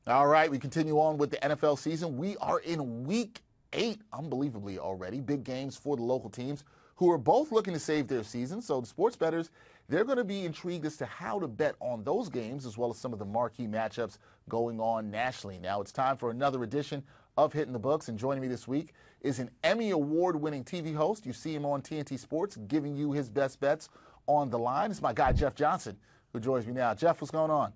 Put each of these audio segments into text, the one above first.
All right, we continue on with the NFL season. We are in week 8, unbelievably already. Big games for the local teams who are both looking to save their season. So the sports bettors, they're going to be intrigued as to how to bet on those games as well as some of the marquee matchups going on nationally. Now it's time for another edition of Hittin the Books, and joining me this week is an Emmy Award-winning TV host. You see him on TNT Sports giving you his best bets on the line. It's my guy, Jeff Johnson, who joins me now. Jeff, what's going on?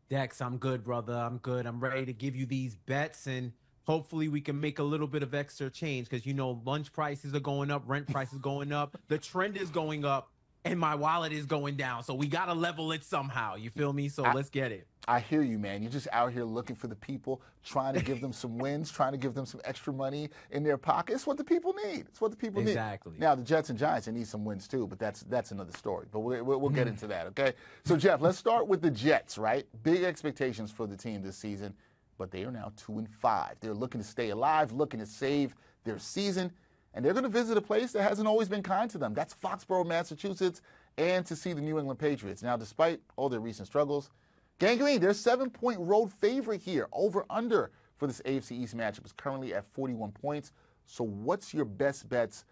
Dex, I'm good, brother. I'm good. I'm ready to give you these bets, and hopefully we can make a little bit of extra change because, lunch prices are going up, rent prices going up, the trend is going up, and my wallet is going down. So we got to level it somehow. You feel me? So let's get it. I hear you, man. You're just out here looking for the people, trying to give them some wins, trying to give them some extra money in their pocket. It's what the people need. It's what the people need. Exactly. Now, the Jets and Giants, they need some wins too, but that's another story. But we'll get into that, okay? So, Jeff, let's start with the Jets, right? Big expectations for the team this season, but they are now 2-5. They're looking to stay alive, looking to save their season, and they're going to visit a place that hasn't always been kind to them. That's Foxborough, Massachusetts, and to see the New England Patriots. Now, despite all their recent struggles, Gangrene, they're 7-point road favorite here. Over-under for this AFC East matchup is currently at 41 points. So what's your best bets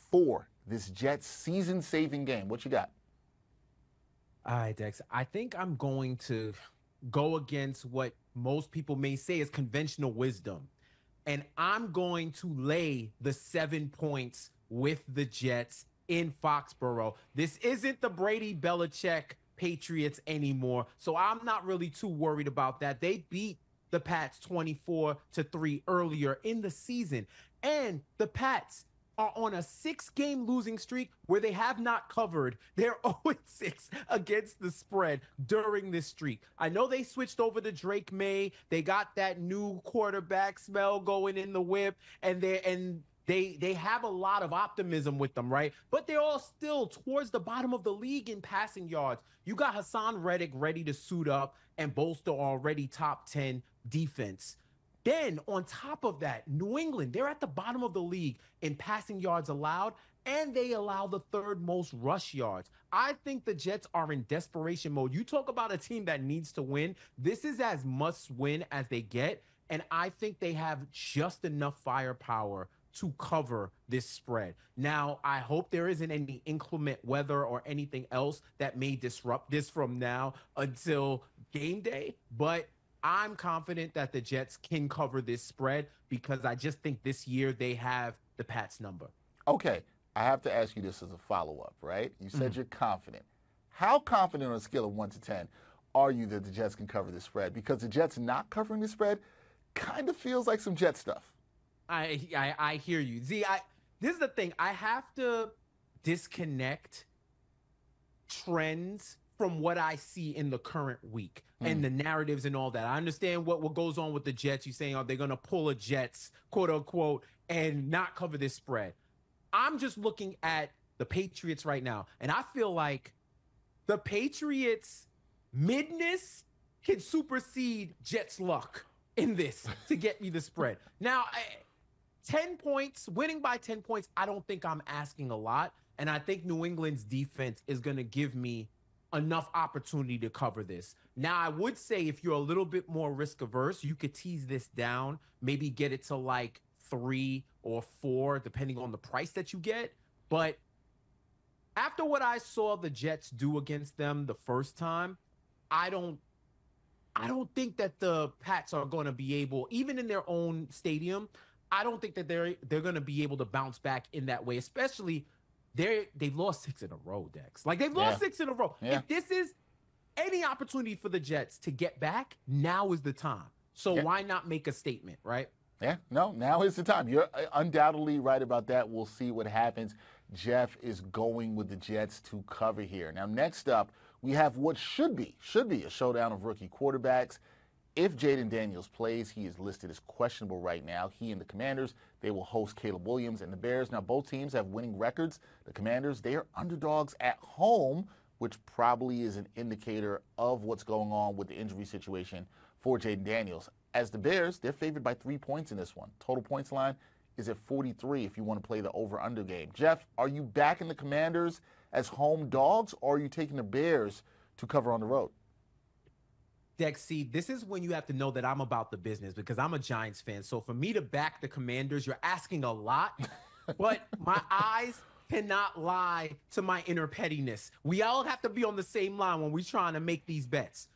for this Jets season-saving game? What you got? All right, Dex. I think I'm going to go against what most people may say is conventional wisdom. And I'm going to lay the 7 points with the Jets in Foxborough. This isn't the Brady Belichick Patriots anymore, so I'm not really too worried about that. They beat the Pats 24-3 earlier in the season, and the Pats are on a 6-game losing streak where they have not covered. They're 0-6 against the spread during this streak. I know they switched over to Drake May. They got that new quarterback smell going in the whip, and they have a lot of optimism with them, right? But they're all still towards the bottom of the league in passing yards. You got Hassan Reddick ready to suit up and bolster already top 10 defense. Then on top of that, New England, they're at the bottom of the league in passing yards allowed, and they allow the third most rush yards. I think the Jets are in desperation mode. You talk about a team that needs to win. This is as must win as they get, and I think they have just enough firepower to cover this spread. Now, I hope there isn't any inclement weather or anything else that may disrupt this from now until game day, but I'm confident that the Jets can cover this spread because I just think this year they have the Pats number. Okay, I have to ask you this as a follow-up, right? You said you're confident. How confident on a scale of 1 to 10 are you that the Jets can cover this spread? Because the Jets not covering the spread kind of feels like some Jet stuff. I hear you. Z, this is the thing. I have to disconnect trends from what I see in the current week and the narratives and all that. I understand what goes on with the Jets. You're saying, they're going to pull a Jets, quote unquote, and not cover this spread. I'm just looking at the Patriots right now, and I feel like the Patriots' midness can supersede Jets' luck in this to get me the spread. Now, 10 points, winning by 10 points, I don't think I'm asking a lot. And I think New England's defense is going to give me enough opportunity to cover this. Now, I would say if you're a little bit more risk averse, you could tease this down, maybe get it to like 3 or 4, depending on the price that you get. But after what I saw the Jets do against them the first time, I don't think that the Pats are going to be able, even in their own stadium, I don't think that they're going to be able to bounce back in that way, especially they've lost 6 in a row, Dex. Like, they've lost 6 in a row. Yeah. If this is any opportunity for the Jets to get back, now is the time. So why not make a statement, right? Yeah, no, now is the time. You're undoubtedly right about that. We'll see what happens. Jeff is going with the Jets to cover here. Now, next up, we have what should be a showdown of rookie quarterbacks. If Jaden Daniels plays, he is listed as questionable right now. He and the Commanders, they will host Caleb Williams and the Bears. Now, both teams have winning records. The Commanders, they are underdogs at home, which probably is an indicator of what's going on with the injury situation for Jaden Daniels. As the Bears, they're favored by 3 points in this one. Total points line is at 43 if you want to play the over-under game. Jeff, are you backing the Commanders as home dogs, or are you taking the Bears to cover on the road? Dex, see, this is when you have to know that I'm about the business because I'm a Giants fan. So for me to back the Commanders, you're asking a lot, but my eyes cannot lie to my inner pettiness. We all have to be on the same line when we're trying to make these bets.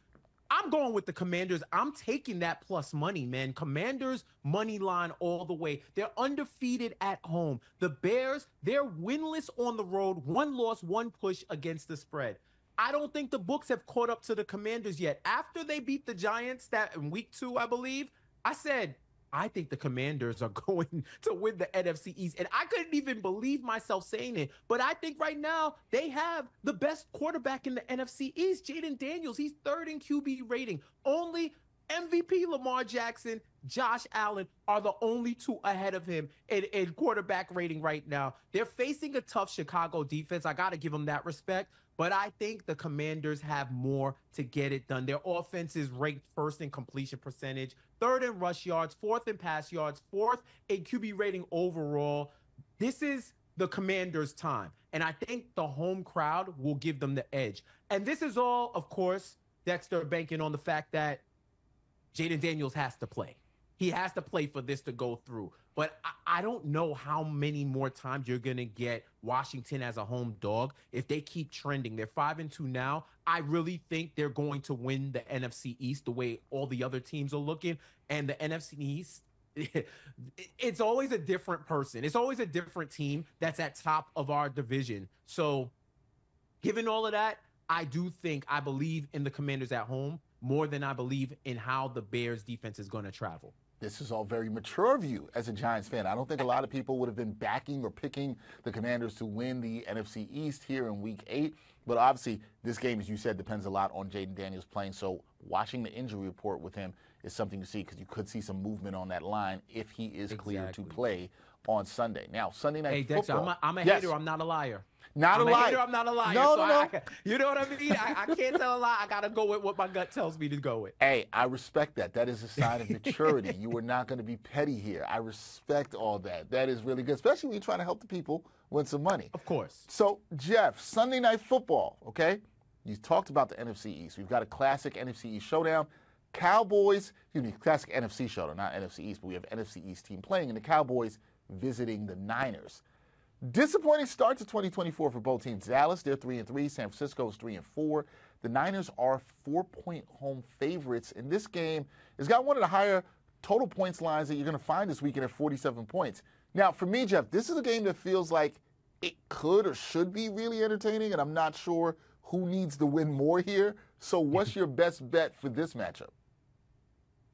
I'm going with the Commanders. I'm taking that plus money, man. Commanders money line all the way. They're undefeated at home. The Bears, they're winless on the road. 1 loss, 1 push against the spread. I don't think the books have caught up to the Commanders yet. After they beat the Giants that in week 2, I believe, I said, I think the Commanders are going to win the NFC East. And I couldn't even believe myself saying it. But I think right now they have the best quarterback in the NFC East, Jaden Daniels. He's 3rd in QB rating. Only MVP Lamar Jackson, Josh Allen are the only 2 ahead of him in quarterback rating right now. They're facing a tough Chicago defense. I got to give them that respect. But I think the Commanders have more to get it done. Their offense is ranked 1st in completion percentage, 3rd in rush yards, 4th in pass yards, 4th in QB rating overall. This is the Commanders' time. And I think the home crowd will give them the edge. And this is all, of course, Dexter, banking on the fact that Jaden Daniels has to play. He has to play for this to go through. But I don't know how many more times you're going to get Washington as a home dog if they keep trending. They're 5-2 now. I really think they're going to win the NFC East the way all the other teams are looking. And the NFC East, it's always a different person. It's always a different team that's at top of our division. So given all of that, I believe in the Commanders at home more than I believe in how the Bears defense is going to travel. This is all very mature of you as a Giants fan. I don't think a lot of people would have been backing or picking the Commanders to win the NFC East here in Week 8. But obviously, this game, as you said, depends a lot on Jaden Daniels playing. So watching the injury report with him is something to see because you could see some movement on that line if he is cleared to play on Sunday. Now, Sunday Night Football. Dexter, I'm a hater. I'm not a liar. Not I'm a liar. Hater, I'm not a liar. No. You know what I mean? I can't tell a lie. I got to go with what my gut tells me to go with. Hey, I respect that. That is a sign of maturity. You are not going to be petty here. I respect all that. That is really good, especially when you're trying to help the people win some money. Of course. So, Jeff, Sunday Night Football, okay? You talked about the NFC East. We've got a classic NFC East showdown. Classic NFC showdown, not NFC East, but we have NFC East team playing, and the Cowboys visiting the Niners. Disappointing start to 2024 for both teams. Dallas, they're 3-3. San Francisco is 3-4. The Niners are 4-point home favorites, and this game has got one of the higher total points lines that you're going to find this weekend at 47 points. Now, for me, Jeff, this is a game that feels like it could or should be really entertaining, and I'm not sure who needs to win more here. So what's your best bet for this matchup?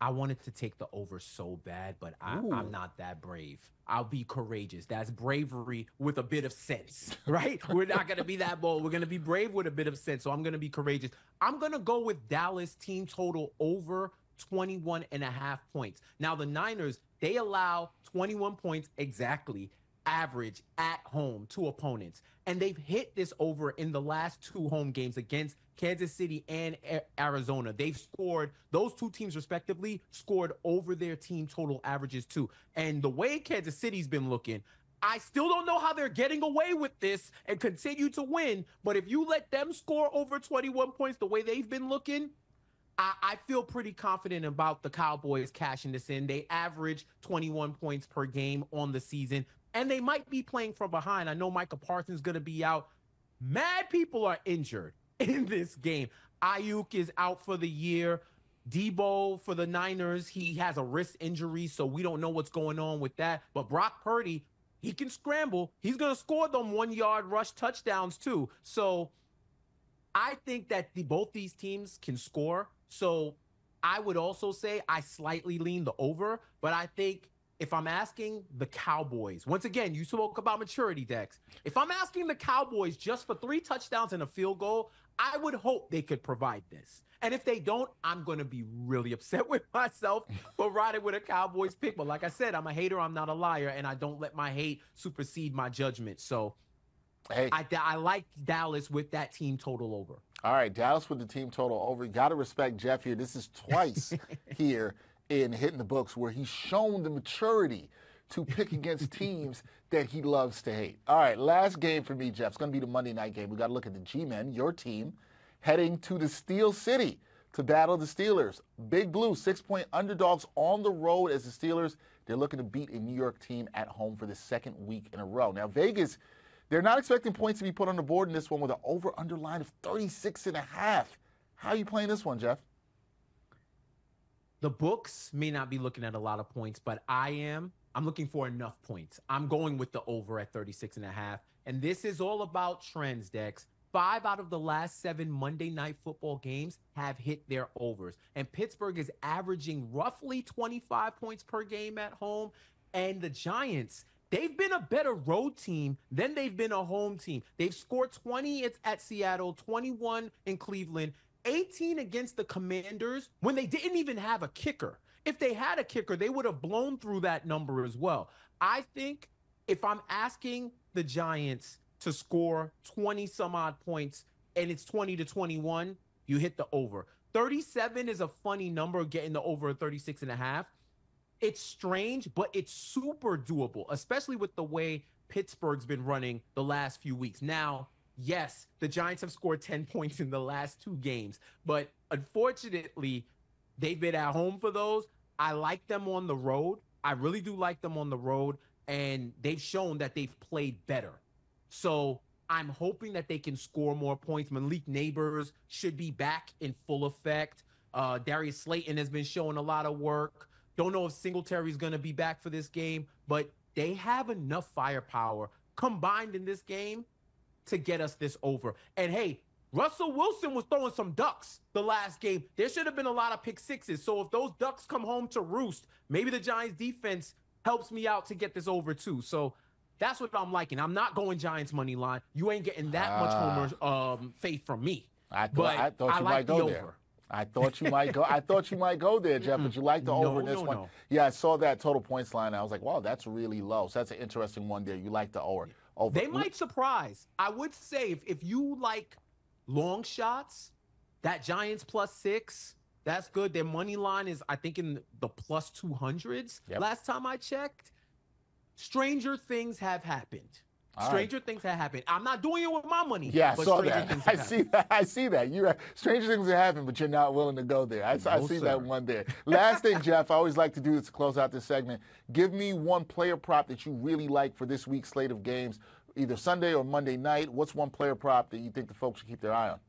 I wanted to take the over so bad, but I'm not that brave. I'll be courageous. That's bravery with a bit of sense, right? We're not going to be that bold. We're going to be brave with a bit of sense, so I'm going to be courageous. I'm going to go with Dallas team total over 21.5 points. Now, the Niners, they allow 21 points exactly average at home to opponents. And they've hit this over in the last 2 home games against Kansas City and Arizona. They've scored, those 2 teams respectively, scored over their team total averages too. And the way Kansas City's been looking, I still don't know how they're getting away with this and continue to win. But if you let them score over 21 points the way they've been looking, I feel pretty confident about the Cowboys cashing this in. They average 21 points per game on the season. And they might be playing from behind. I know Micah Parsons is going to be out. Mad people are injured in this game. Ayuk is out for the year. Debo for the Niners, he has a wrist injury, so we don't know what's going on with that. But Brock Purdy, he can scramble. He's going to score them 1-yard rush touchdowns too. So I think that both these teams can score. So I would also say I slightly lean the over, but I think if I'm asking the Cowboys, once again, you spoke about maturity, Dex. If I'm asking the Cowboys just for 3 touchdowns and a field goal, I would hope they could provide this. And if they don't, I'm going to be really upset with myself for riding with a Cowboys pick. But like I said, I'm a hater. I'm not a liar. And I don't let my hate supersede my judgment. So hey, I like Dallas with that team total over. All right, Dallas with the team total over. You got to respect Jeff here. This is twice here in Hittin the Books where he's shown the maturity to pick against teams that he loves to hate. All right, last game for me, Jeff. It's going to be the Monday night game. We got to look at the G-Men, your team, heading to the Steel City to battle the Steelers. Big Blue, 6-point underdogs on the road as the Steelers, they're looking to beat a New York team at home for the second week in a row. Now, Vegas, they're not expecting points to be put on the board in this one with an over-under line of 36.5. How are you playing this one, Jeff? The books may not be looking at a lot of points, but I am. I'm looking for enough points. I'm going with the over at 36.5. And this is all about trends, Dex. 5 out of the last 7 Monday Night Football games have hit their overs. And Pittsburgh is averaging roughly 25 points per game at home. And the Giants, they've been a better road team than they've been a home team. They've scored 20 at Seattle, 21 in Cleveland, 18 against the Commanders when they didn't even have a kicker. If they had a kicker, they would have blown through that number as well. I think if I'm asking the Giants to score 20 some odd points and it's 20-21, you hit the over. 37 is a funny number, getting the over 36.5. It's strange, but it's super doable, especially with the way Pittsburgh's been running the last few weeks. Now, yes, the Giants have scored 10 points in the last 2 games, but unfortunately, they've been at home for those. I like them on the road. I really do like them on the road, and they've shown that they've played better. So I'm hoping that they can score more points. Malik Neighbors should be back in full effect. Darius Slayton has been showing a lot of work. Don't know if Singletary's going to be back for this game, but they have enough firepower combined in this game to get us this over. And hey, Russell Wilson was throwing some ducks the last game. There should have been a lot of pick sixes. So if those ducks come home to roost, maybe the Giants defense helps me out to get this over too. So that's what I'm liking. I'm not going Giants money line. You ain't getting that much homer faith from me. I thought you might go there. I thought you might go. I thought you might go there, Jeff. But you like the over in this one. No. Yeah, I saw that total points line. I was like, wow, that's really low. So that's an interesting one there. You like the over. They might surprise. I would say if you like long shots, that Giants +6, that's good. Their money line is, I think, in the +200s. Yep. Last time I checked. Stranger things have happened. Stranger things have happened. I'm not doing it with my money. Yeah, I saw that. I see that. Stranger things have happened, but you're not willing to go there. I see that one there. Last thing, Jeff, I always like to do this to close out this segment. Give me one player prop that you really like for this week's slate of games, either Sunday or Monday night. What's one player prop that you think the folks should keep their eye on?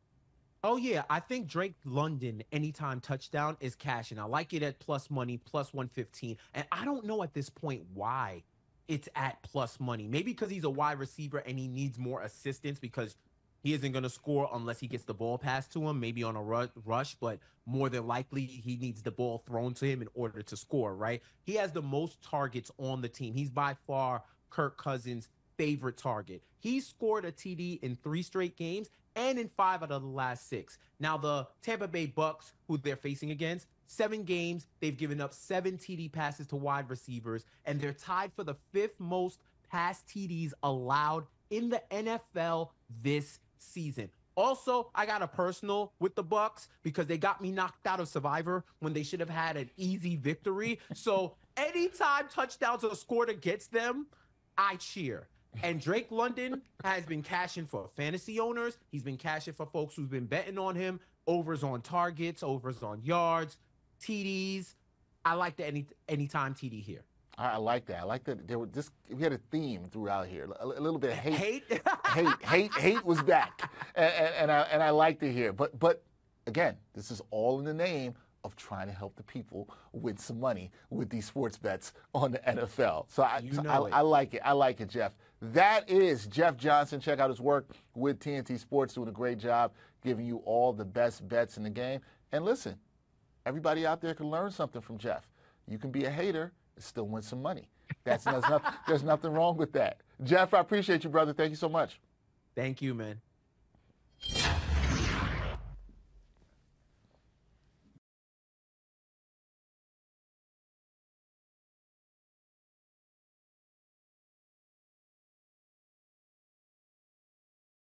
Oh, yeah. I think Drake London anytime touchdown is cashing. I like it at plus money, +115. And I don't know at this point why it's at plus money. Maybe because he's a wide receiver and he needs more assistance because he isn't going to score unless he gets the ball passed to him, maybe on a rush, but more than likely he needs the ball thrown to him in order to score, right? He has the most targets on the team. He's by far Kirk Cousins' favorite target. He scored a TD in 3 straight games and in 5 out of the last 6. Now, the Tampa Bay Bucks, who they're facing against, 7 games, they've given up 7 TD passes to wide receivers, and they're tied for the 5th most pass TDs allowed in the NFL this season. Also, I got a personal with the Bucks because they got me knocked out of Survivor when they should have had an easy victory. So anytime touchdowns are scored against them, I cheer. And Drake London has been cashing for fantasy owners. He's been cashing for folks who've been betting on him. Overs on targets, overs on yards, TDs. I like the anytime TD here. I like that. I like that. We had a theme throughout here. A little bit of hate. Hate was back, and I liked it here. But again, this is all in the name of trying to help the people win some money with these sports bets on the NFL. So I like it. I like it, Jeff. That is Jeff Johnson. Check out his work with TNT Sports, doing a great job giving you all the best bets in the game. And listen, everybody out there can learn something from Jeff. You can be a hater and still win some money. There's nothing wrong with that. Jeff, I appreciate you, brother. Thank you so much. Thank you, man.